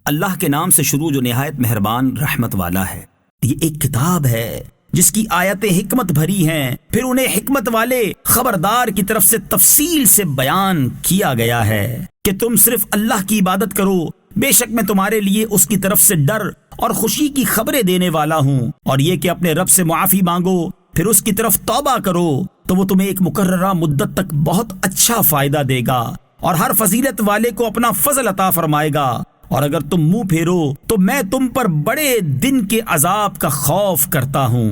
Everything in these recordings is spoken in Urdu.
اللہ کے نام سے شروع جو نہایت مہربان رحمت والا ہے۔ یہ ایک کتاب ہے جس کی آیتیں حکمت بھری ہیں، پھر انہیں حکمت والے خبردار کی طرف سے تفصیل سے بیان کیا گیا ہے کہ تم صرف اللہ کی عبادت کرو، بے شک میں تمہارے لیے اس کی طرف سے ڈر اور خوشی کی خبریں دینے والا ہوں، اور یہ کہ اپنے رب سے معافی مانگو، پھر اس کی طرف توبہ کرو تو وہ تمہیں ایک مقررہ مدت تک بہت اچھا فائدہ دے گا، اور ہر فضیلت والے کو اپنا فضل عطا فرمائے گا، اور اگر تم منہ پھیرو تو میں تم پر بڑے دن کے عذاب کا خوف کرتا ہوں۔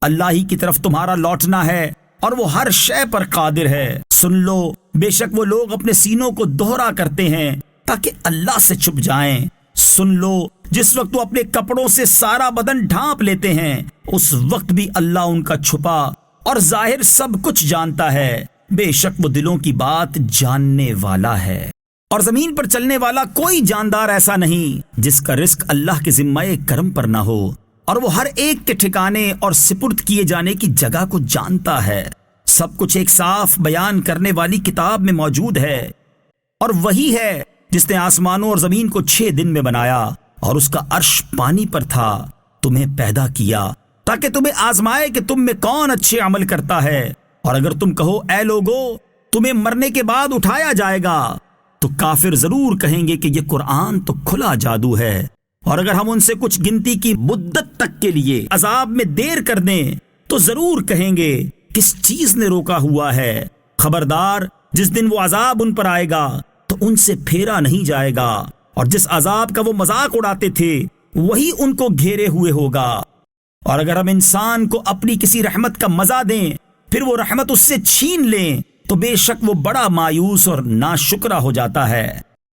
اللہ ہی کی طرف تمہارا لوٹنا ہے اور وہ ہر شے پر قادر ہے۔ سن لو، بے شک وہ لوگ اپنے سینوں کو دوہرا کرتے ہیں تاکہ اللہ سے چھپ جائیں۔ سن لو، جس وقت وہ اپنے کپڑوں سے سارا بدن ڈھانپ لیتے ہیں، اس وقت بھی اللہ ان کا چھپا اور ظاہر سب کچھ جانتا ہے۔ بے شک وہ دلوں کی بات جاننے والا ہے۔ اور زمین پر چلنے والا کوئی جاندار ایسا نہیں جس کا رزق اللہ کے ذمہ کرم پر نہ ہو، اور وہ ہر ایک کے ٹھکانے اور سپرد کیے جانے کی جگہ کو جانتا ہے۔ سب کچھ ایک صاف بیان کرنے والی کتاب میں موجود ہے، اور وہی ہے جس نے آسمانوں اور زمین کو 6 دن میں بنایا، اور اس کا عرش پانی پر تھا، تمہیں پیدا کیا تاکہ تمہیں آزمائے کہ تم میں کون اچھے عمل کرتا ہے۔ اور اگر تم کہو اے لوگو تمہیں مرنے کے بعد اٹھایا جائے گا، تو کافر ضرور کہیں گے کہ یہ قرآن تو کھلا جادو ہے، اور اگر ہم ان سے کچھ گنتی کی مدت تک کے لیے عذاب میں دیر کر دیں تو ضرور کہیں گے کس چیز نے روکا ہوا ہے۔ خبردار، جس دن وہ عذاب ان پر آئے گا تو ان سے پھیرا نہیں جائے گا، اور جس عذاب کا وہ مذاق اڑاتے تھے وہی ان کو گھیرے ہوئے ہوگا۔ اور اگر ہم انسان کو اپنی کسی رحمت کا مزہ دیں پھر وہ رحمت اس سے چھین لیں تو بے شک وہ بڑا مایوس اور ناشکرا ہو جاتا ہے۔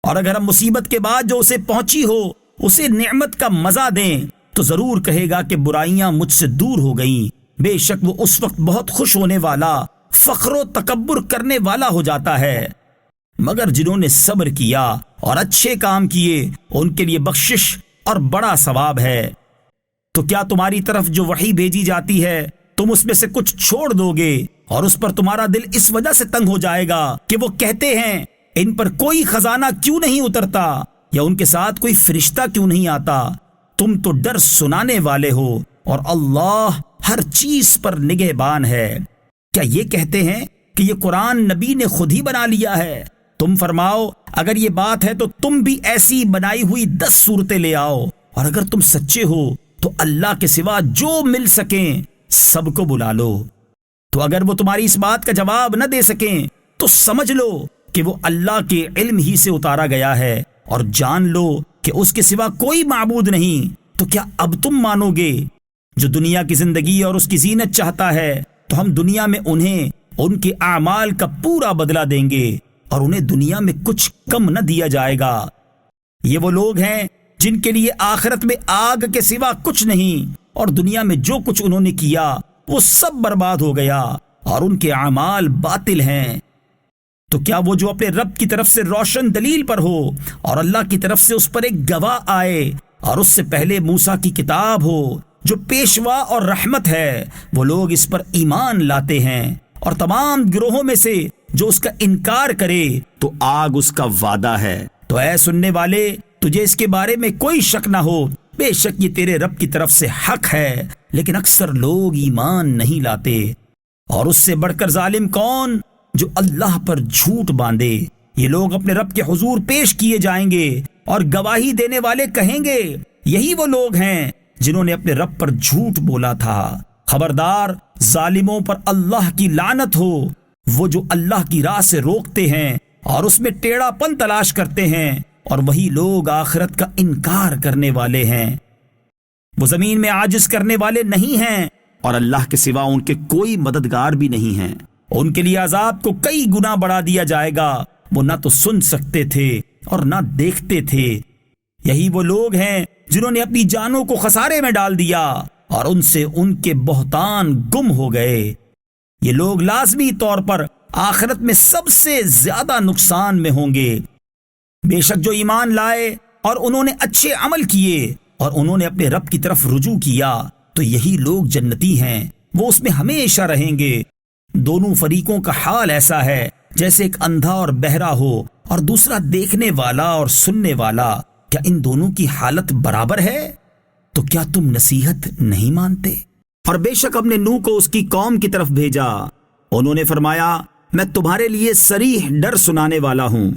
اور اگر ہم مصیبت کے بعد جو اسے پہنچی ہو اسے نعمت کا مزہ دیں تو ضرور کہے گا کہ برائیاں مجھ سے دور ہو گئیں۔ بے شک وہ اس وقت بہت خوش ہونے والا، فخر و تکبر کرنے والا ہو جاتا ہے۔ مگر جنہوں نے صبر کیا اور اچھے کام کیے ان کے لیے بخشش اور بڑا ثواب ہے۔ تو کیا تمہاری طرف جو وحی بھیجی جاتی ہے تم اس میں سے کچھ چھوڑ دو گے، اور اس پر تمہارا دل اس وجہ سے تنگ ہو جائے گا کہ وہ کہتے ہیں ان پر کوئی خزانہ کیوں نہیں اترتا، یا ان کے ساتھ کوئی فرشتہ کیوں نہیں آتا؟ تم تو ڈر سنانے والے ہو، اور اللہ ہر چیز پر نگہبان ہے۔ کیا یہ کہتے ہیں کہ یہ قرآن نبی نے خود ہی بنا لیا ہے؟ تم فرماؤ اگر یہ بات ہے تو تم بھی ایسی بنائی ہوئی 10 صورتیں لے آؤ، اور اگر تم سچے ہو تو اللہ کے سوا جو مل سکیں سب کو بلا لو۔ تو اگر وہ تمہاری اس بات کا جواب نہ دے سکیں تو سمجھ لو کہ وہ اللہ کے علم ہی سے اتارا گیا ہے، اور جان لو کہ اس کے سوا کوئی معبود نہیں۔ تو کیا اب تم مانو گے؟ جو دنیا کی زندگی اور اس کی زینت چاہتا ہے تو ہم دنیا میں انہیں ان کے اعمال کا پورا بدلہ دیں گے، اور انہیں دنیا میں کچھ کم نہ دیا جائے گا۔ یہ وہ لوگ ہیں جن کے لیے آخرت میں آگ کے سوا کچھ نہیں، اور دنیا میں جو کچھ انہوں نے کیا وہ سب برباد ہو گیا، اور ان کے اعمال باطل ہیں۔ تو کیا وہ جو اپنے رب کی طرف سے روشن دلیل پر ہو اور اللہ کی طرف سے اس پر ایک گواہ آئے، اور اس سے پہلے موسیٰ کی کتاب ہو جو پیشوا اور رحمت ہے، وہ لوگ اس پر ایمان لاتے ہیں، اور تمام گروہوں میں سے جو اس کا انکار کرے تو آگ اس کا وعدہ ہے۔ تو اے سننے والے، تجھے اس کے بارے میں کوئی شک نہ ہو، بے شک یہ تیرے رب کی طرف سے حق ہے، لیکن اکثر لوگ ایمان نہیں لاتے۔ اور اس سے بڑھ کر ظالم کون جو اللہ پر جھوٹ باندھے؟ یہ لوگ اپنے رب کے حضور پیش کیے جائیں گے، اور گواہی دینے والے کہیں گے یہی وہ لوگ ہیں جنہوں نے اپنے رب پر جھوٹ بولا تھا۔ خبردار، ظالموں پر اللہ کی لعنت ہو، وہ جو اللہ کی راہ سے روکتے ہیں اور اس میں ٹیڑھا پن تلاش کرتے ہیں، اور وہی لوگ آخرت کا انکار کرنے والے ہیں۔ وہ زمین میں عاجز کرنے والے نہیں ہیں، اور اللہ کے سوا ان کے کوئی مددگار بھی نہیں ہیں۔ ان کے لیے عذاب کو کئی گنا بڑھا دیا جائے گا، وہ نہ تو سن سکتے تھے اور نہ دیکھتے تھے۔ یہی وہ لوگ ہیں جنہوں نے اپنی جانوں کو خسارے میں ڈال دیا، اور ان سے ان کے بہتان گم ہو گئے۔ یہ لوگ لازمی طور پر آخرت میں سب سے زیادہ نقصان میں ہوں گے۔ بے شک جو ایمان لائے اور انہوں نے اچھے عمل کیے اور انہوں نے اپنے رب کی طرف رجوع کیا تو یہی لوگ جنتی ہیں، وہ اس میں ہمیشہ رہیں گے۔ دونوں فریقوں کا حال ایسا ہے جیسے ایک اندھا اور بہرا ہو اور دوسرا دیکھنے والا اور سننے والا، کیا ان دونوں کی حالت برابر ہے؟ تو کیا تم نصیحت نہیں مانتے؟ اور بے شک ہم نے نوح کو اس کی قوم کی طرف بھیجا، انہوں نے فرمایا میں تمہارے لیے صریح ڈر سنانے والا ہوں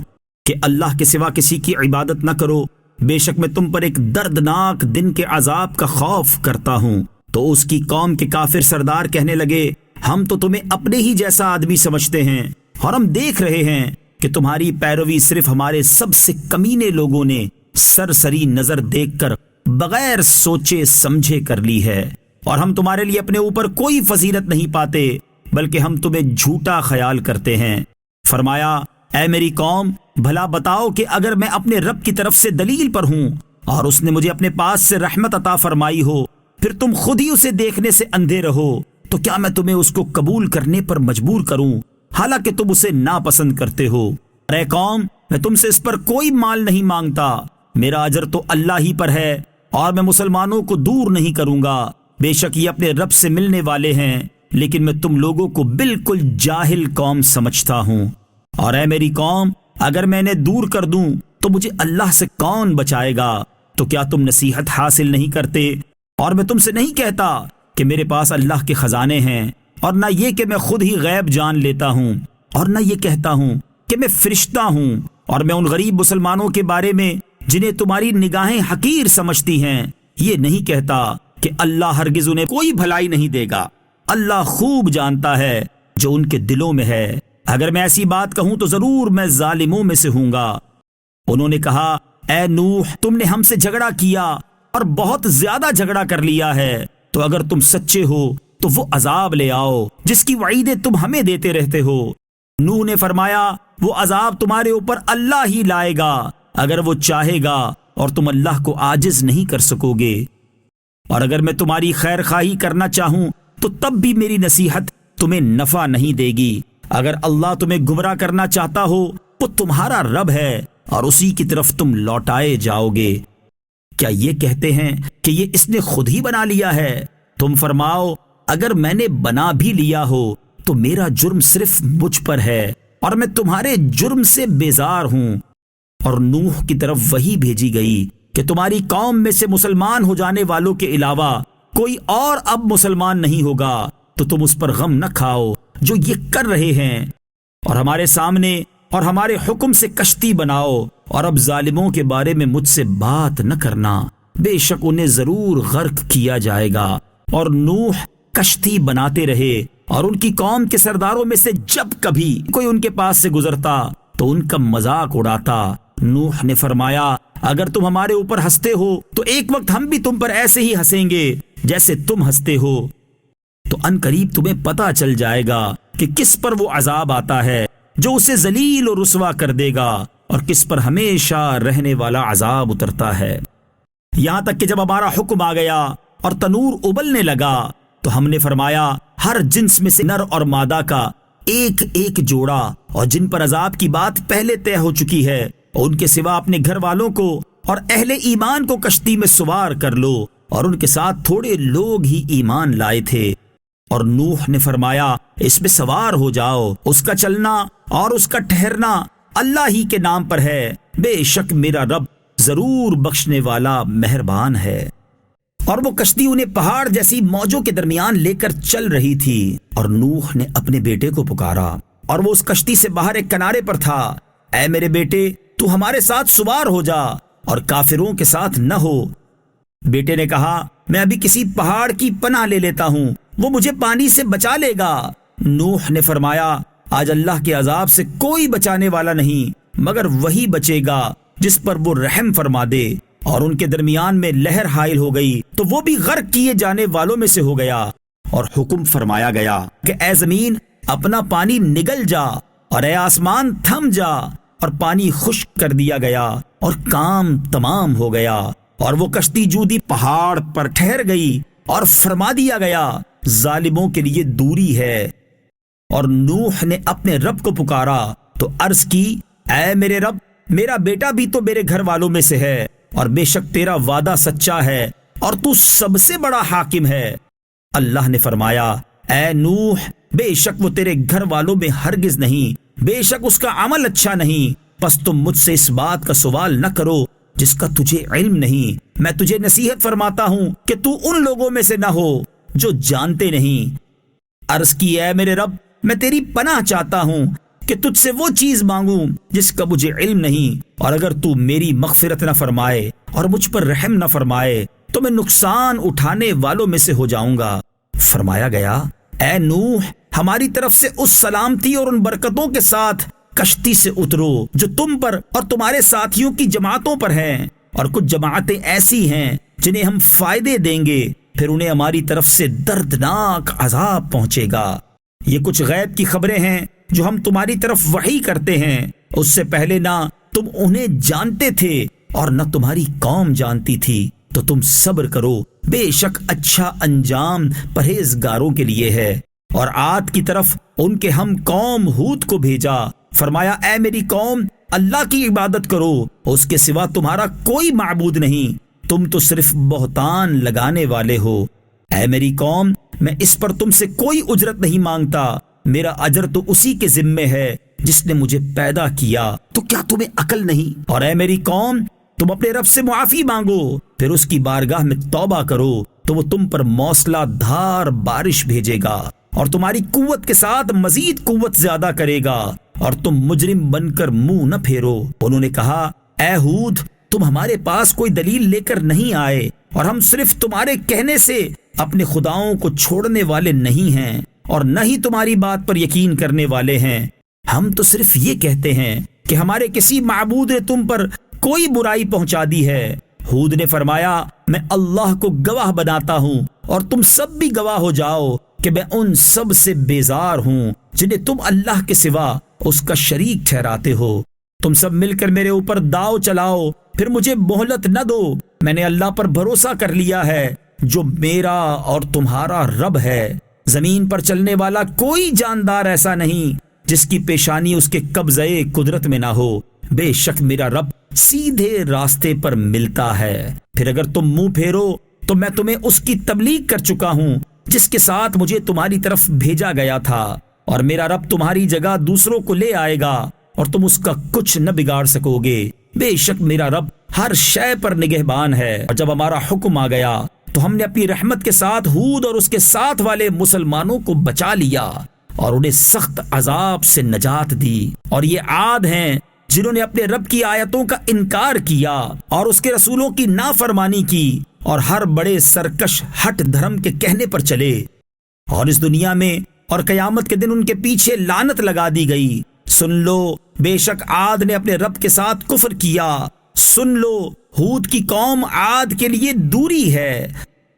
کہ اللہ کے سوا کسی کی عبادت نہ کرو، بے شک میں تم پر ایک دردناک دن کے عذاب کا خوف کرتا ہوں۔ تو اس کی قوم کے کافر سردار کہنے لگے ہم تو تمہیں اپنے ہی جیسا آدمی سمجھتے ہیں، اور ہم دیکھ رہے ہیں کہ تمہاری پیروی صرف ہمارے سب سے کمینے لوگوں نے سرسری نظر دیکھ کر بغیر سوچے سمجھے کر لی ہے، اور ہم تمہارے لیے اپنے اوپر کوئی فضیلت نہیں پاتے بلکہ ہم تمہیں جھوٹا خیال کرتے ہیں۔ فرمایا اے میری قوم، بھلا بتاؤ کہ اگر میں اپنے رب کی طرف سے دلیل پر ہوں اور اس نے مجھے اپنے پاس سے رحمت عطا فرمائی ہو، پھر تم خود ہی اسے دیکھنے سے اندھے رہو، تو کیا میں تمہیں اس کو قبول کرنے پر مجبور کروں حالانکہ تم اسے ناپسند کرتے ہو؟ اے قوم، میں تم سے اس پر کوئی مال نہیں مانگتا، میرا اجر تو اللہ ہی پر ہے، اور میں مسلمانوں کو دور نہیں کروں گا، بے شک یہ اپنے رب سے ملنے والے ہیں، لیکن میں تم لوگوں کو بالکل جاہل قوم سمجھتا ہوں۔ اور اے میری قوم، اگر میں انہیں دور کر دوں تو مجھے اللہ سے کون بچائے گا؟ تو کیا تم نصیحت حاصل نہیں کرتے؟ اور میں تم سے نہیں کہتا کہ میرے پاس اللہ کے خزانے ہیں، اور نہ یہ کہ میں خود ہی غیب جان لیتا ہوں، اور نہ یہ کہتا ہوں کہ میں فرشتہ ہوں، اور میں ان غریب مسلمانوں کے بارے میں جنہیں تمہاری نگاہیں حقیر سمجھتی ہیں یہ نہیں کہتا کہ اللہ ہرگز انہیں کوئی بھلائی نہیں دے گا۔ اللہ خوب جانتا ہے جو ان کے دلوں میں ہے، اگر میں ایسی بات کہوں تو ضرور میں ظالموں میں سے ہوں گا۔ انہوں نے کہا اے نوح، تم نے ہم سے جھگڑا کیا اور بہت زیادہ جھگڑا کر لیا ہے، تو اگر تم سچے ہو تو وہ عذاب لے آؤ جس کی وعیدیں تم ہمیں دیتے رہتے ہو۔ نوح نے فرمایا وہ عذاب تمہارے اوپر اللہ ہی لائے گا اگر وہ چاہے گا، اور تم اللہ کو عاجز نہیں کر سکو گے، اور اگر میں تمہاری خیر خواہی کرنا چاہوں تو تب بھی میری نصیحت تمہیں نفع نہیں دے گی۔ اگر اللہ تمہیں گمراہ کرنا چاہتا ہو وہ تمہارا رب ہے، اور اسی کی طرف تم لوٹائے جاؤ گے۔ کیا یہ کہتے ہیں کہ یہ اس نے خود ہی بنا لیا ہے؟ تم فرماؤ اگر میں نے بنا بھی لیا ہو تو میرا جرم صرف مجھ پر ہے، اور میں تمہارے جرم سے بیزار ہوں۔ اور نوح کی طرف وحی بھیجی گئی کہ تمہاری قوم میں سے مسلمان ہو جانے والوں کے علاوہ کوئی اور اب مسلمان نہیں ہوگا، تو تم اس پر غم نہ کھاؤ جو یہ کر رہے ہیں، اور ہمارے سامنے اور ہمارے حکم سے کشتی بناؤ، اور اب ظالموں کے بارے میں مجھ سے بات نہ کرنا، بے شک انہیں ضرور غرق کیا جائے گا۔ اور نوح کشتی بناتے رہے، اور ان کی قوم کے سرداروں میں سے جب کبھی کوئی ان کے پاس سے گزرتا تو ان کا مذاق اڑاتا۔ نوح نے فرمایا اگر تم ہمارے اوپر ہنستے ہو تو ایک وقت ہم بھی تم پر ایسے ہی ہنسیں گے جیسے تم ہنستے ہو، تو ان قریب تمہیں پتہ چل جائے گا کہ کس پر وہ عذاب آتا ہے جو اسے ذلیل و رسوا کر دے گا، اور کس پر ہمیشہ رہنے والا عذاب اترتا ہے۔ یہاں تک کہ جب ہمارا حکم آ گیا اور تنور ابلنے لگا تو ہم نے فرمایا ہر جنس میں سے نر اور مادہ کا ایک ایک جوڑا، اور جن پر عذاب کی بات پہلے طے ہو چکی ہے، اور ان کے سوا اپنے گھر والوں کو اور اہل ایمان کو کشتی میں سوار کر لو، اور ان کے ساتھ تھوڑے لوگ ہی ایمان لائے تھے۔ اور نوح نے فرمایا اس میں سوار ہو جاؤ، اس کا چلنا اور اس کا ٹھہرنا اللہ ہی کے نام پر ہے، بے شک میرا رب ضرور بخشنے والا مہربان ہے۔ اور وہ کشتی انہیں پہاڑ جیسی موجوں کے درمیان لے کر چل رہی تھی، اور نوح نے اپنے بیٹے کو پکارا، اور وہ اس کشتی سے باہر ایک کنارے پر تھا۔ اے میرے بیٹے، تو ہمارے ساتھ سوار ہو جا اور کافروں کے ساتھ نہ ہو۔ بیٹے نے کہا میں ابھی کسی پہاڑ کی پناہ لے لیتا ہوں، وہ مجھے پانی سے بچا لے گا۔ نوح نے فرمایا آج اللہ کے عذاب سے کوئی بچانے والا نہیں مگر وہی بچے گا جس پر وہ رحم فرما دے۔ اور ان کے درمیان میں لہر حائل ہو گئی تو وہ بھی غرق کیے جانے والوں میں سے ہو گیا، اور حکم فرمایا گیا کہ اے زمین اپنا پانی نگل جا، اور اے آسمان تھم جا، اور پانی خشک کر دیا گیا اور کام تمام ہو گیا۔ اور وہ کشتی جودی پہاڑ پر ٹھہر گئی، اور فرما دیا گیا ظالموں کے لیے دوری ہے۔ اور نوح نے اپنے رب کو پکارا تو عرض کی اے میرے رب، میرا بیٹا بھی تو میرے گھر والوں میں سے ہے، اور بے شک تیرا وعدہ سچا ہے اور تو سب سے بڑا حاکم ہے۔ اللہ نے فرمایا اے نوح، بے شک وہ تیرے گھر والوں میں ہرگز نہیں، بے شک اس کا عمل اچھا نہیں، پس تم مجھ سے اس بات کا سوال نہ کرو جس کا تجھے علم نہیں۔ میں تجھے نصیحت فرماتا ہوں کہ تو ان لوگوں میں سے نہ ہو جو جانتے نہیں۔ عرض کی اے میرے رب، میں تیری پناہ چاہتا ہوں کہ تجھ سے وہ چیز مانگوں جس کا مجھے علم نہیں، اور اگر تو میری مغفرت نہ فرمائے اور مجھ پر رحم نہ فرمائے تو میں نقصان اٹھانے والوں میں سے ہو جاؤں گا۔ فرمایا گیا اے نوح، ہماری طرف سے اس سلامتی اور ان برکتوں کے ساتھ کشتی سے اترو جو تم پر اور تمہارے ساتھیوں کی جماعتوں پر ہیں، اور کچھ جماعتیں ایسی ہیں جنہیں ہم فائدے دیں گے، پھر انہیں ہماری طرف سے دردناک عذاب پہنچے گا۔ یہ کچھ غیب کی خبریں ہیں جو ہم تمہاری طرف وحی کرتے ہیں، اس سے پہلے نہ تم انہیں جانتے تھے اور نہ تمہاری قوم جانتی تھی، تو تم صبر کرو، بے شک اچھا انجام پرہیزگاروں کے لیے ہے۔ اور عاد کی طرف ان کے ہم قوم ہود کو بھیجا، فرمایا اے میری قوم، اللہ کی عبادت کرو، اس کے سوا تمہارا کوئی معبود نہیں، تم تو صرف بہتان لگانے والے ہو۔ اے میری قوم، میں اس پر تم سے کوئی اجرت نہیں مانگتا، میرا اجر تو اسی کے ذمے ہے جس نے مجھے پیدا کیا، تو کیا تمہیں عقل نہیں؟ اور اے میری قوم، تم اپنے رب سے معافی مانگو، پھر اس کی بارگاہ میں توبہ کرو تو وہ تم پر موسلا دھار بارش بھیجے گا اور تمہاری قوت کے ساتھ مزید قوت زیادہ کرے گا، اور تم مجرم بن کر منہ نہ پھیرو۔ انہوں نے کہا اے ہود، تم ہمارے پاس کوئی دلیل لے کر نہیں آئے، اور ہم صرف تمہارے کہنے سے اپنے خداؤں کو چھوڑنے والے نہیں ہیں، اور نہ ہی تمہاری بات پر یقین کرنے والے ہیں۔ ہم تو صرف یہ کہتے ہیں کہ ہمارے کسی معبود نے تم پر کوئی برائی پہنچا دی ہے۔ ہود نے فرمایا میں اللہ کو گواہ بناتا ہوں اور تم سب بھی گواہ ہو جاؤ کہ میں ان سب سے بیزار ہوں جنہیں تم اللہ کے سوا اس کا شریک ٹھہراتے ہو۔ تم سب مل کر میرے اوپر داؤ چلاؤ، پھر مجھے مہلت نہ دو۔ میں نے اللہ پر بھروسہ کر لیا ہے جو میرا اور تمہارا رب ہے۔ زمین پر چلنے والا کوئی جاندار ایسا نہیں جس کی پیشانی اس کے قبضے قدرت میں نہ ہو، بے شک میرا رب سیدھے راستے پر ملتا ہے۔ پھر اگر تم منہ پھیرو تو میں تمہیں اس کی تبلیغ کر چکا ہوں جس کے ساتھ مجھے تمہاری طرف بھیجا گیا تھا، اور میرا رب تمہاری جگہ دوسروں کو لے آئے گا اور تم اس کا کچھ نہ بگاڑ سکو گے۔ بے شک میرا رب ہر شے پر نگہبان ہے۔ اور جب ہمارا حکم آ گیا تو ہم نے اپنی رحمت کے ساتھ ہود اور اس کے ساتھ والے مسلمانوں کو بچا لیا اور انہیں سخت عذاب سے نجات دی۔ اور یہ عاد ہیں جنہوں نے اپنے رب کی آیتوں کا انکار کیا اور اس کے رسولوں کی نافرمانی کی، اور ہر بڑے سرکش ہٹ دھرم کے کہنے پر چلے، اور اس دنیا میں اور قیامت کے دن ان کے پیچھے لعنت لگا دی گئی۔ سن لو، بے شک عاد نے اپنے رب کے ساتھ کفر کیا۔ سن لو، ہود کی قوم عاد کے لیے دوری ہے،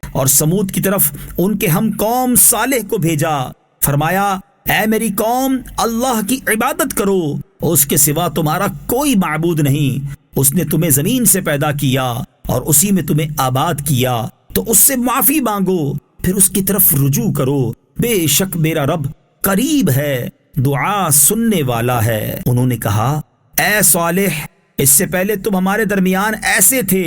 اور سمود کی طرف ان کے ہم قوم صالح کو بھیجا، فرمایا اے میری قوم، اللہ کی عبادت کرو، اس کے سوا تمہارا کوئی معبود نہیں۔ اس نے تمہیں زمین سے پیدا کیا اور اسی میں تمہیں آباد کیا، تو اس سے معافی مانگو، پھر اس کی طرف رجوع کرو، بے شک میرا رب قریب ہے، دعا سننے والا ہے۔ انہوں نے کہا اے صالح، اس سے پہلے تم ہمارے درمیان ایسے تھے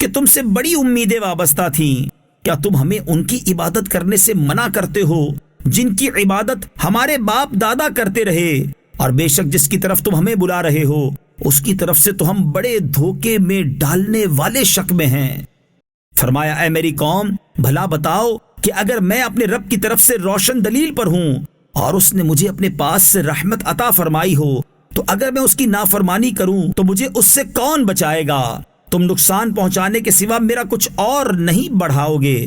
کہ تم سے بڑی امیدیں وابستہ تھیں، کیا تم ہمیں ان کی عبادت کرنے سے منع کرتے ہو جن کی عبادت ہمارے باپ دادا کرتے رہے؟ اور بے شک جس کی طرف تم ہمیں بلا رہے ہو اس کی طرف سے تو ہم بڑے دھوکے میں ڈالنے والے شک میں ہیں۔ فرمایا اے میری قوم، بھلا بتاؤ کہ اگر میں اپنے رب کی طرف سے روشن دلیل پر ہوں اور اس نے مجھے اپنے پاس سے رحمت عطا فرمائی ہو، تو اگر میں اس کی نافرمانی کروں تو مجھے اس سے کون بچائے گا؟ تم نقصان پہنچانے کے سوا میرا کچھ اور نہیں بڑھاؤ گے۔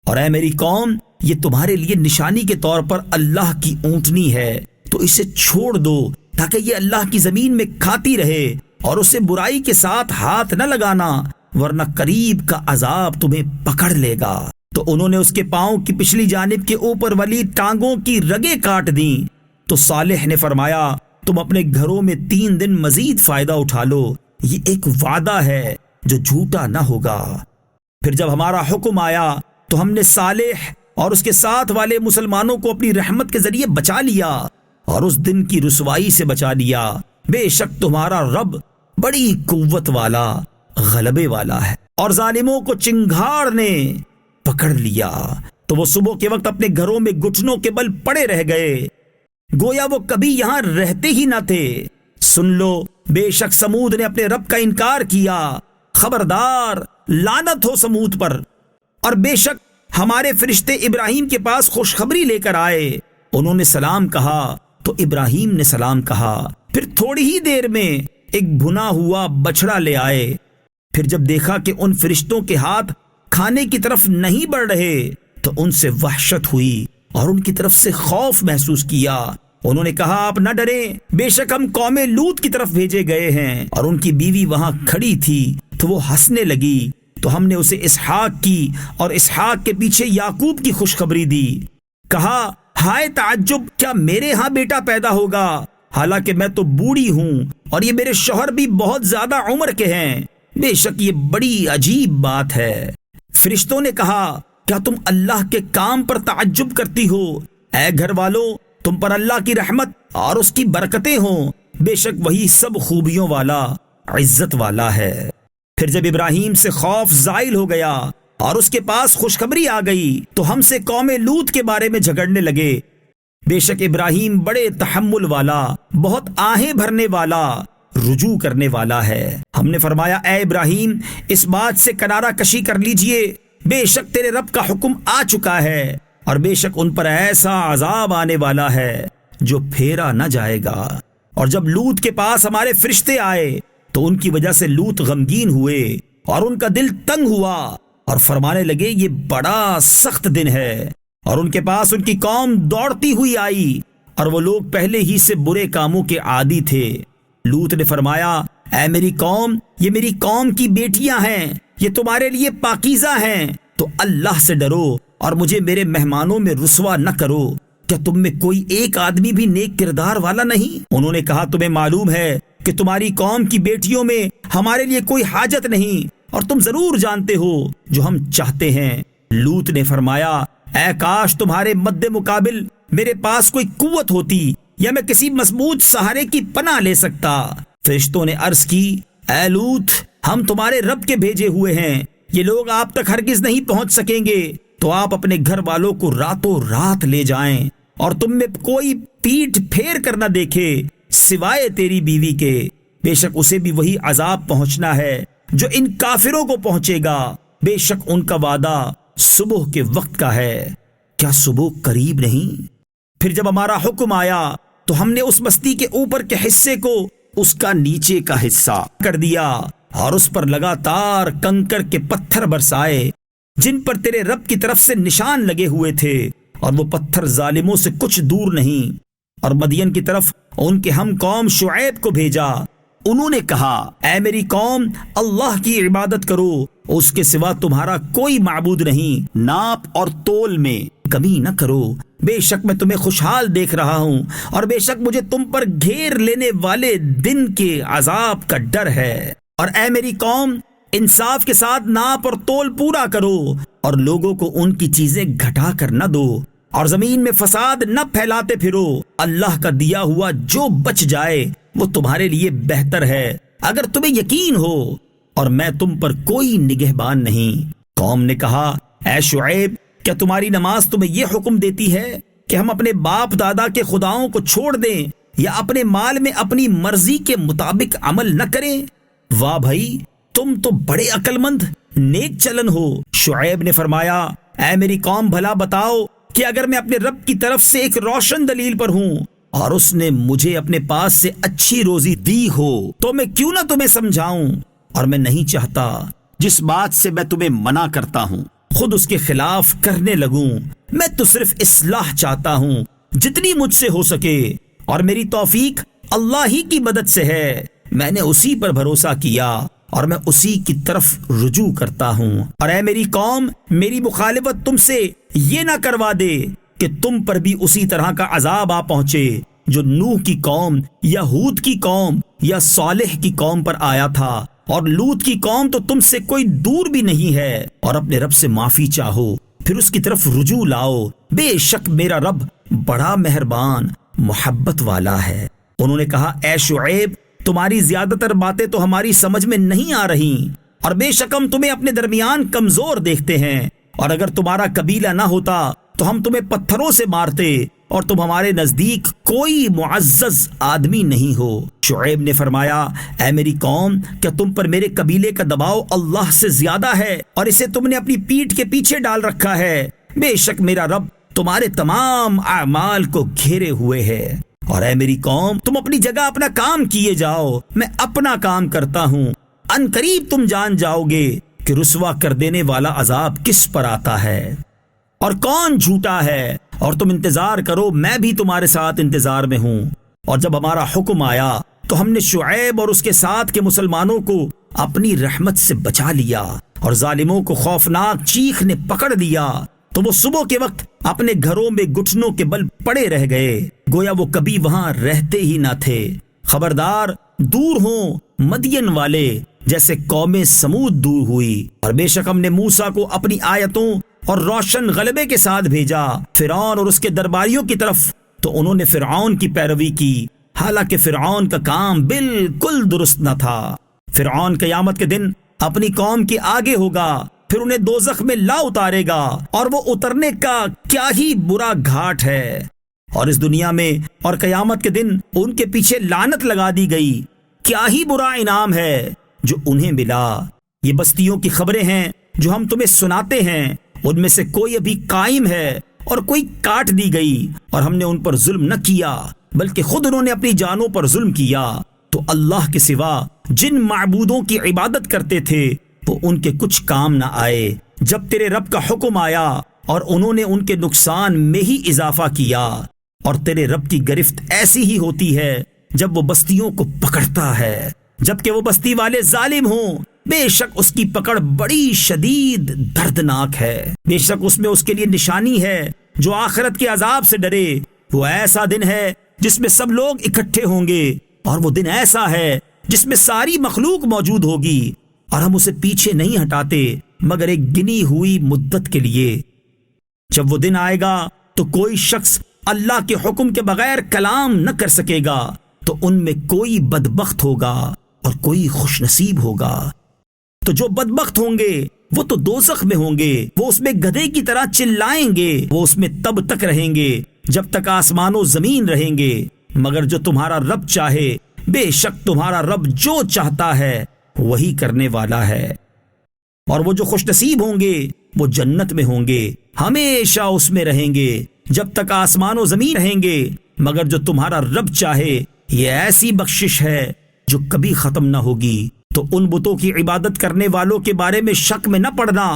اور اے میری قوم، یہ تمہارے لیے نشانی کے طور پر اللہ کی اونٹنی ہے، تو اسے چھوڑ دو تاکہ یہ اللہ کی زمین میں کھاتی رہے، اور اسے برائی کے ساتھ ہاتھ نہ لگانا، ورنہ قریب کا عذاب تمہیں پکڑ لے گا۔ تو انہوں نے اس کے پاؤں کی پچھلی جانب کے اوپر والی ٹانگوں کی رگیں کاٹ دیں۔ تو صالح نے فرمایا تم اپنے گھروں میں 3 دن مزید فائدہ اٹھا لو، یہ ایک وعدہ ہے جو جھوٹا نہ ہوگا۔ پھر جب ہمارا حکم آیا تو ہم نے صالح اور اس کے ساتھ والے مسلمانوں کو اپنی رحمت کے ذریعے بچا لیا اور اس دن کی رسوائی سے بچا لیا۔ بے شک تمہارا رب بڑی قوت والا، غلبے والا ہے۔ اور ظالموں کو چنگھاڑ نے پکڑ لیا تو وہ صبح کے وقت اپنے گھروں میں گھٹنوں کے بل پڑے رہ گئے، گویا وہ کبھی یہاں رہتے ہی نہ تھے۔ سن لو، بے شک سمود نے اپنے رب کا انکار کیا، خبردار، لعنت ہو سمود پر۔ اور بے شک ہمارے فرشتے ابراہیم کے پاس خوشخبری لے کر آئے، انہوں نے سلام کہا تو ابراہیم نے سلام کہا، پھر تھوڑی ہی دیر میں ایک بھنا ہوا بچڑا لے آئے۔ پھر جب دیکھا کہ ان فرشتوں کے ہاتھ کھانے کی طرف نہیں بڑھ رہے تو ان سے وحشت ہوئی اور ان کی طرف سے خوف محسوس کیا۔ انہوں نے کہا آپ نہ ڈریں، بے شک ہم قوم لوط کی طرف بھیجے گئے ہیں۔ اور ان کی بیوی وہاں کھڑی تھی تو وہ ہنسنے لگی، تو ہم نے اسے اسحاق کی اور اسحاق کے پیچھے یعقوب کی خوشخبری دی۔ کہا ہائے تعجب، کیا میرے ہاں بیٹا پیدا ہوگا، حالانکہ میں تو بوڑھی ہوں اور یہ میرے شوہر بھی بہت زیادہ عمر کے ہیں، بے شک یہ بڑی عجیب بات ہے۔ فرشتوں نے کہا کیا تم اللہ کے کام پر تعجب کرتی ہو؟ اے گھر والوں، تم پر اللہ کی رحمت اور اس کی برکتیں ہوں، بے شک وہی سب خوبیوں والا، عزت والا ہے۔ پھر جب ابراہیم سے خوف زائل ہو گیا اور اس کے پاس خوشخبری آ گئی تو ہم سے قوم لوط کے بارے میں جھگڑنے لگے۔ بے شک ابراہیم بڑے تحمل والا، بہت آہیں بھرنے والا، رجوع کرنے والا ہے۔ ہم نے فرمایا اے ابراہیم، اس بات سے کنارہ کشی کر لیجئے، بے شک تیرے رب کا حکم آ چکا ہے، اور بے شک ان پر ایسا عذاب آنے والا ہے جو پھیرا نہ جائے گا۔ اور جب لوط کے پاس ہمارے فرشتے آئے تو ان کی وجہ سے لوط غمگین ہوئے اور ان کا دل تنگ ہوا اور فرمانے لگے یہ بڑا سخت دن ہے۔ اور ان کے پاس ان کی قوم دوڑتی ہوئی آئی اور وہ لوگ پہلے ہی سے برے کاموں کے عادی تھے۔ لوط نے فرمایا اے میری قوم، یہ میری قوم کی بیٹیاں ہیں، یہ تمہارے لیے پاکیزہ ہیں، تو اللہ سے ڈرو اور مجھے میرے مہمانوں میں رسوا نہ کرو۔ کیا تم میں کوئی ایک آدمی بھی نیک کردار والا نہیں؟ انہوں نے کہا تمہیں معلوم ہے کہ تمہاری قوم کی بیٹیوں میں ہمارے لیے کوئی حاجت نہیں، اور تم ضرور جانتے ہو جو ہم چاہتے ہیں۔ لوط نے فرمایا اے کاش تمہارے مد مقابل میرے پاس کوئی قوت ہوتی یا میں کسی مضبوط سہارے کی پناہ لے سکتا۔ فرشتوں نے عرض کی اے لوط، ہم تمہارے رب کے بھیجے ہوئے ہیں، یہ لوگ آپ تک ہرگز نہیں پہنچ سکیں گے، تو آپ اپنے گھر والوں کو راتوں رات لے جائیں، اور تم میں کوئی پیٹھ پھیر کر نہ دیکھے سوائے تیری بیوی کے، بے شک اسے بھی وہی عذاب پہنچنا ہے جو ان کافروں کو پہنچے گا، بے شک ان کا وعدہ صبح کے وقت کا ہے، کیا صبح قریب نہیں؟ پھر جب ہمارا حکم آیا تو ہم نے اس بستی کے اوپر کے حصے کو اس کا نیچے کا حصہ کر دیا، اور اس پر لگاتار کنکر کے پتھر برسائے جن پر تیرے رب کی طرف سے نشان لگے ہوئے تھے، اور وہ پتھر ظالموں سے کچھ دور نہیں۔ اور مدین کی طرف ان کے ہم قوم شعیب کو بھیجا، انہوں نے کہا اے میری قوم، اللہ کی عبادت کرو، اس کے سوا تمہارا کوئی معبود نہیں، ناپ اور تول میں کمی نہ کرو، بے شک میں تمہیں خوشحال دیکھ رہا ہوں، اور بے شک مجھے تم پر گھیر لینے والے دن کے عذاب کا ڈر ہے۔ اور اے میری قوم، انصاف کے ساتھ ناپ اور تول پورا کرو، اور لوگوں کو ان کی چیزیں گھٹا کر نہ دو، اور زمین میں فساد نہ پھیلاتے پھرو، اللہ کا دیا ہوا جو بچ جائے وہ تمہارے لیے بہتر ہے، اگر تمہیں یقین ہو، اور میں تم پر کوئی نگہبان نہیں۔ قوم نے کہا اے شعیب، کیا تمہاری نماز تمہیں یہ حکم دیتی ہے کہ ہم اپنے باپ دادا کے خداؤں کو چھوڑ دیں یا اپنے مال میں اپنی مرضی کے مطابق عمل نہ کریں؟ واہ بھائی، تم تو بڑے عقل مند نیک چلن ہو۔ شعیب نے فرمایا اے میری قوم، بھلا بتاؤ کہ اگر میں اپنے رب کی طرف سے ایک روشن دلیل پر ہوں اور اس نے مجھے اپنے پاس سے اچھی روزی دی ہو تو میں کیوں نہ تمہیں سمجھاؤں، اور میں نہیں چاہتا جس بات سے میں تمہیں منع کرتا ہوں خود اس کے خلاف کرنے لگوں، میں تو صرف اصلاح چاہتا ہوں جتنی مجھ سے ہو سکے، اور میری توفیق اللہ ہی کی مدد سے ہے، میں نے اسی پر بھروسہ کیا اور میں اسی کی طرف رجوع کرتا ہوں۔ اور اے میری قوم، میری مخالفت تم سے یہ نہ کروا دے کہ تم پر بھی اسی طرح کا عذاب آ پہنچے جو نوح کی قوم یا ہود کی قوم یا صالح کی قوم پر آیا تھا، اور لوط کی قوم تو تم سے کوئی دور بھی نہیں ہے، اور اپنے رب سے معافی چاہو، پھر اس کی طرف رجوع لاؤ، بے شک میرا رب بڑا مہربان محبت والا ہے۔ انہوں نے کہا اے شعیب، تمہاری زیادہ تر باتیں تو ہماری سمجھ میں نہیں آ رہی، اور بے شک ہم تمہیں اپنے درمیان کمزور دیکھتے ہیں، اور اگر تمہارا قبیلہ نہ ہوتا تو ہم تمہیں پتھروں سے مارتے اور تم ہمارے نزدیک کوئی معزز آدمی نہیں ہو۔ شعیب نے فرمایا، اے میری قوم، کیا تم پر میرے قبیلے کا دباؤ اللہ سے زیادہ ہے اور اسے تم نے اپنی پیٹھ کے پیچھے ڈال رکھا ہے؟ بے شک میرا رب تمہارے تمام اعمال کو گھیرے ہوئے ہے۔ اور اے میری قوم، تم اپنی جگہ اپنا کام کیے جاؤ، میں اپنا کام کرتا ہوں۔ ان قریب تم جان جاؤ گے کہ رسوا کر دینے والا عذاب کس پر آتا ہے اور کون جھوٹا ہے، اور تم انتظار کرو، میں بھی تمہارے ساتھ انتظار میں ہوں۔ اور جب ہمارا حکم آیا تو ہم نے شعیب اور اس کے ساتھ کے مسلمانوں کو اپنی رحمت سے بچا لیا، اور ظالموں کو خوفناک چیخ نے پکڑ لیا تو وہ صبح کے وقت اپنے گھروں میں گھٹنوں کے بل پڑے رہ گئے، گویا وہ کبھی وہاں رہتے ہی نہ تھے۔ خبردار، دور ہوں مدین والے جیسے قوم سمود دور ہوئی۔ اور بے شک ہم نے موسیٰ کو اپنی آیتوں اور روشن غلبے کے ساتھ بھیجا فرعون اور اس کے درباریوں کی طرف، تو انہوں نے فرعون کی پیروی کی، حالانکہ فرعون کا کام بالکل درست نہ تھا۔ فرعون قیامت کے دن اپنی قوم کے آگے ہوگا، پھر انہیں دوزخ میں لا اتارے گا، اور وہ اترنے کا کیا ہی برا گھاٹ ہے۔ اور اس دنیا میں اور قیامت کے دن ان کے پیچھے لعنت لگا دی گئی، کیا ہی برا انعام ہے جو انہیں ملا۔ یہ بستیوں کی خبریں ہیں جو ہم تمہیں سناتے ہیں، ان میں سے کوئی ابھی قائم ہے اور کوئی کاٹ دی گئی، اور ہم نے ان پر ظلم نہ کیا بلکہ خود انہوں نے اپنی جانوں پر ظلم کیا۔ تو اللہ کے سوا جن معبودوں کی عبادت کرتے تھے وہ ان کے کچھ کام نہ آئے جب تیرے رب کا حکم آیا، اور انہوں نے ان کے نقصان میں ہی اضافہ کیا۔ اور تیرے رب کی گرفت ایسی ہی ہوتی ہے جب وہ بستیوں کو پکڑتا ہے، جبکہ وہ بستی والے ظالم ہوں، بے شک اس کی پکڑ بڑی شدید دردناک ہے۔ بے شک اس میں اس کے لیے نشانی ہے جو آخرت کے عذاب سے ڈرے۔ وہ ایسا دن ہے جس میں سب لوگ اکٹھے ہوں گے، اور وہ دن ایسا ہے جس میں ساری مخلوق موجود ہوگی، اور ہم اسے پیچھے نہیں ہٹاتے مگر ایک گنی ہوئی مدت کے لیے۔ جب وہ دن آئے گا تو کوئی شخص اللہ کے حکم کے بغیر کلام نہ کر سکے گا، تو ان میں کوئی بدبخت ہوگا اور کوئی خوش نصیب ہوگا۔ تو جو بدبخت ہوں گے وہ تو دوزخ میں ہوں گے، وہ اس میں گدھے کی طرح چلائیں گے، وہ اس میں تب تک رہیں گے جب تک آسمان و زمین رہیں گے، مگر جو تمہارا رب چاہے، بے شک تمہارا رب جو چاہتا ہے وہی کرنے والا ہے۔ اور وہ جو خوش نصیب ہوں گے وہ جنت میں ہوں گے، ہمیشہ اس میں رہیں گے جب تک آسمان و زمین رہیں گے، مگر جو تمہارا رب چاہے، یہ ایسی بخشش ہے جو کبھی ختم نہ ہوگی۔ تو ان بتوں کی عبادت کرنے والوں کے بارے میں شک میں نہ پڑنا،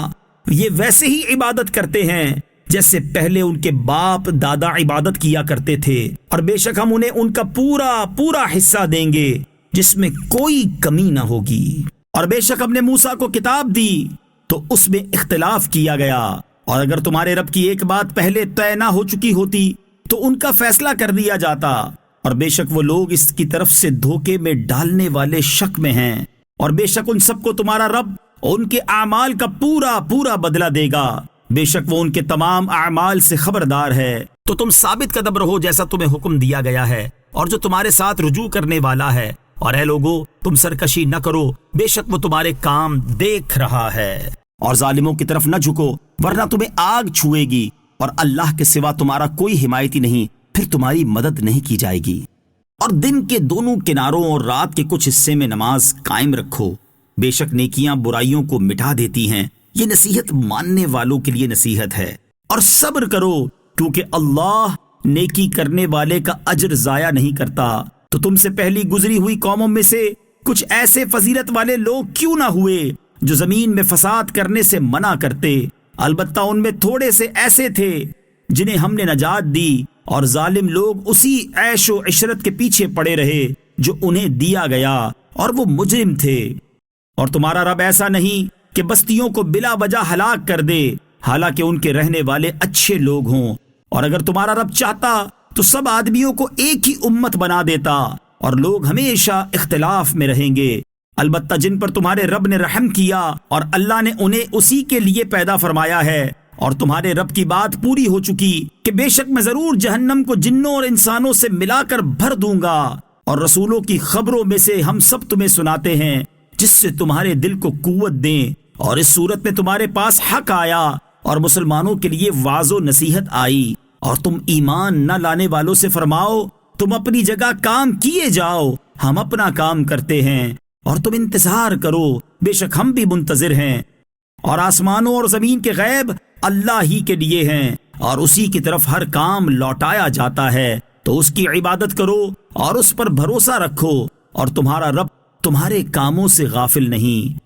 یہ ویسے ہی عبادت کرتے ہیں جیسے پہلے ان کے باپ دادا عبادت کیا کرتے تھے، اور بے شک ہم انہیں ان کا پورا پورا حصہ دیں گے جس میں کوئی کمی نہ ہوگی۔ اور بے شک ہم نے موسیٰ کو کتاب دی تو اس میں اختلاف کیا گیا، اور اگر تمہارے رب کی ایک بات پہلے طے نہ ہو چکی ہوتی تو ان کا فیصلہ کر دیا جاتا، اور بے شک وہ لوگ اس کی طرف سے دھوکے میں ڈالنے والے شک میں ہیں۔ اور بے شک ان سب کو تمہارا رب ان کے اعمال کا پورا پورا بدلہ دے گا، بے شک وہ ان کے تمام اعمال سے خبردار ہے۔ تو تم ثابت قدم رہو جیسا تمہیں حکم دیا گیا ہے، اور جو تمہارے ساتھ رجوع کرنے والا ہے، اور اے لوگو تم سرکشی نہ کرو، بے شک وہ تمہارے کام دیکھ رہا ہے۔ اور ظالموں کی طرف نہ جھکو ورنہ تمہیں آگ چھوئے گی، اور اللہ کے سوا تمہارا کوئی حمایتی نہیں، پھر تمہاری مدد نہیں کی جائے گی۔ اور دن کے دونوں کناروں اور رات کے کچھ حصے میں نماز قائم رکھو، بے شک نیکیاں برائیوں کو مٹا دیتی ہیں، یہ نصیحت ماننے والوں کے لیے نصیحت ہے۔ اور صبر کرو کیونکہ اللہ نیکی کرنے والے کا اجر ضائع نہیں کرتا۔ تو تم سے پہلی گزری ہوئی قوموں میں سے کچھ ایسے فضیلت والے لوگ کیوں نہ ہوئے جو زمین میں فساد کرنے سے منع کرتے؟ البتہ ان میں تھوڑے سے ایسے تھے جنہیں ہم نے نجات دی، اور ظالم لوگ اسی عیش و عشرت کے پیچھے پڑے رہے جو انہیں دیا گیا، اور وہ مجرم تھے۔ اور تمہارا رب ایسا نہیں کہ بستیوں کو بلا وجہ ہلاک کر دے، حالانکہ ان کے رہنے والے اچھے لوگ ہوں۔ اور اگر تمہارا رب چاہتا تو سب آدمیوں کو ایک ہی امت بنا دیتا، اور لوگ ہمیشہ اختلاف میں رہیں گے۔ البتہ جن پر تمہارے رب نے رحم کیا اور اللہ نے انہیں اسی کے لیے پیدا فرمایا ہے، اور تمہارے رب کی بات پوری ہو چکی کہ بے شک میں ضرور جہنم کو جنوں اور انسانوں سے ملا کر بھر دوں گا، اور رسولوں کی خبروں میں سے ہم سب تمہیں سناتے ہیں جس سے تمہارے دل کو قوت دیں۔ اور اس صورت میں تمہارے پاس حق آیا اور مسلمانوں کے لیے واعظ و نصیحت آئی، اور تم ایمان نہ لانے والوں سے فرماؤ تم اپنی جگہ کام کیے جاؤ، ہم اپنا کام کرتے ہیں اور تم انتظار کرو، بے شک ہم بھی منتظر ہیں۔ اور آسمانوں اور زمین کے غیب اللہ ہی کے لیے ہیں، اور اسی کی طرف ہر کام لوٹایا جاتا ہے، تو اس کی عبادت کرو اور اس پر بھروسہ رکھو، اور تمہارا رب تمہارے کاموں سے غافل نہیں۔